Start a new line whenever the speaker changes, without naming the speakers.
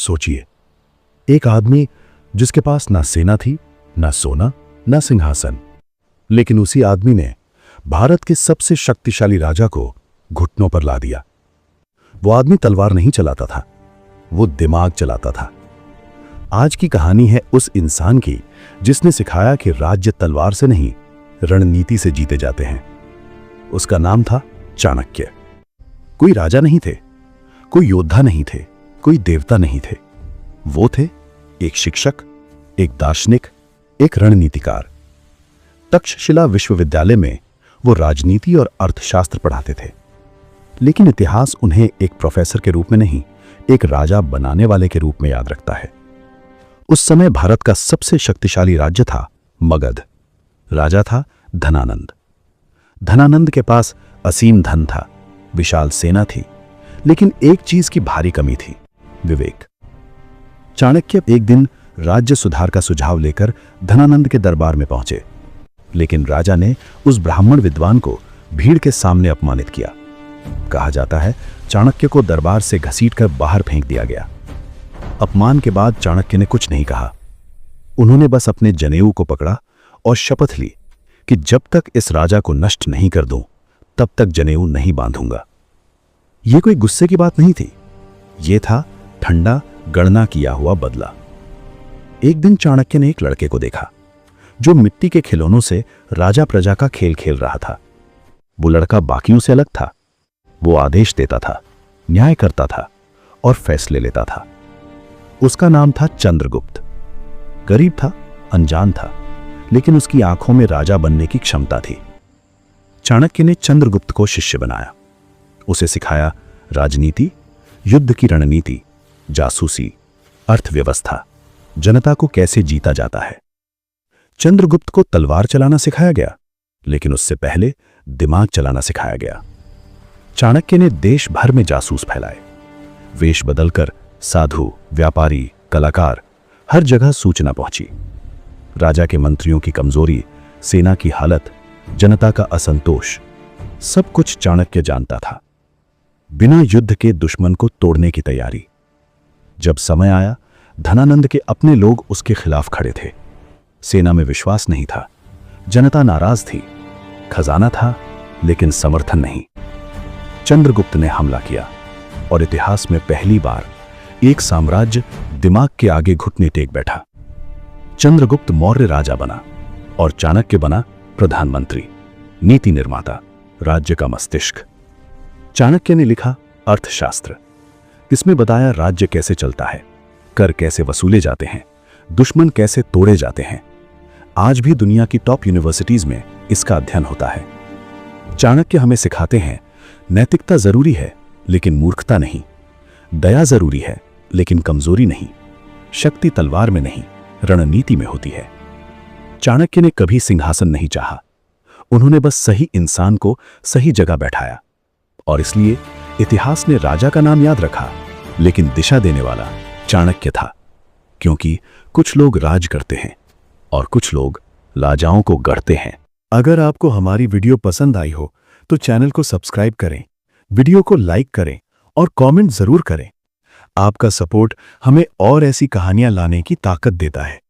सोचिए, एक आदमी जिसके पास ना सेना थी, ना सोना, ना सिंहासन, लेकिन उसी आदमी ने भारत के सबसे शक्तिशाली राजा को घुटनों पर ला दिया। वो आदमी तलवार नहीं चलाता था, वो दिमाग चलाता था। आज की कहानी है उस इंसान की जिसने सिखाया कि राज्य तलवार से नहीं, रणनीति से जीते जाते हैं। उसका नाम था चाणक्य। कोई राजा नहीं थे, कोई योद्धा नहीं थे, कोई देवता नहीं थे। वो थे एक शिक्षक, एक दार्शनिक, एक रणनीतिकार। तक्षशिला विश्वविद्यालय में वो राजनीति और अर्थशास्त्र पढ़ाते थे, लेकिन इतिहास उन्हें एक प्रोफेसर के रूप में नहीं, एक राजा बनाने वाले के रूप में याद रखता है। उस समय भारत का सबसे शक्तिशाली राज्य था मगध। राजा था धनानंद। धनानंद के पास असीम धन था, विशाल सेना थी, लेकिन एक चीज की भारी कमी थी, विवेक। चाणक्य एक दिन राज्य सुधार का सुझाव लेकर धनानंद के दरबार में पहुंचे, लेकिन राजा ने उस ब्राह्मण विद्वान को भीड़ के सामने अपमानित किया। कहा जाता है चाणक्य को दरबार से घसीटकर बाहर फेंक दिया गया। अपमान के बाद चाणक्य ने कुछ नहीं कहा। उन्होंने बस अपने जनेऊ को पकड़ा और शपथ ली कि जब तक इस राजा को नष्ट नहीं कर दूं, तब तक जनेऊ नहीं बांधूंगा। यह कोई गुस्से की बात नहीं थी, यह था ठंडा गणना किया हुआ बदला। एक दिन चाणक्य ने एक लड़के को देखा जो मिट्टी के खिलौनों से राजा प्रजा का खेल खेल रहा था। वो लड़का बाकियों से अलग था। वो आदेश देता था, न्याय करता था और फैसले लेता था। उसका नाम था चंद्रगुप्त। गरीब था, अनजान था, लेकिन उसकी आंखों में राजा बनने की क्षमता थी। चाणक्य ने चंद्रगुप्त को शिष्य बनाया। उसे सिखाया राजनीति, युद्ध की रणनीति, जासूसी, अर्थव्यवस्था, जनता को कैसे जीता जाता है। चंद्रगुप्त को तलवार चलाना सिखाया गया, लेकिन उससे पहले दिमाग चलाना सिखाया गया। चाणक्य ने देश भर में जासूस फैलाए। वेश बदलकर साधु, व्यापारी, कलाकार, हर जगह सूचना पहुंची। राजा के मंत्रियों की कमजोरी, सेना की हालत, जनता का असंतोष, सब कुछ चाणक्य जानता था। बिना युद्ध के दुश्मन को तोड़ने की तैयारी। जब समय आया, धनानंद के अपने लोग उसके खिलाफ खड़े थे। सेना में विश्वास नहीं था, जनता नाराज थी, खजाना था लेकिन समर्थन नहीं। चंद्रगुप्त ने हमला किया और इतिहास में पहली बार एक साम्राज्य दिमाग के आगे घुटने टेक बैठा। चंद्रगुप्त मौर्य राजा बना और चाणक्य बना प्रधानमंत्री, नीति निर्माता, राज्य का मस्तिष्क। चाणक्य ने लिखा अर्थशास्त्र। इसमें बताया राज्य कैसे चलता है, कर कैसे वसूले जाते हैं, दुश्मन कैसे तोड़े जाते हैं। आज भी दुनिया की टॉप यूनिवर्सिटीज में इसका अध्ययन होता है। चाणक्य हमें सिखाते हैं नैतिकता जरूरी है लेकिन मूर्खता नहीं, दया जरूरी है लेकिन कमजोरी नहीं, शक्ति तलवार में नहीं, रणनीति में होती है। चाणक्य ने कभी सिंहासन नहीं चाहा, उन्होंने बस सही इंसान को सही जगह बैठाया। और इसलिए इतिहास ने राजा का नाम याद रखा, लेकिन दिशा देने वाला चाणक्य था। क्योंकि कुछ लोग राज करते हैं और कुछ लोग राजाओं को गढ़ते हैं। अगर आपको हमारी वीडियो पसंद आई हो तो चैनल को सब्सक्राइब करें, वीडियो को लाइक करें और कमेंट जरूर करें। आपका सपोर्ट हमें और ऐसी कहानियां लाने की ताकत देता है।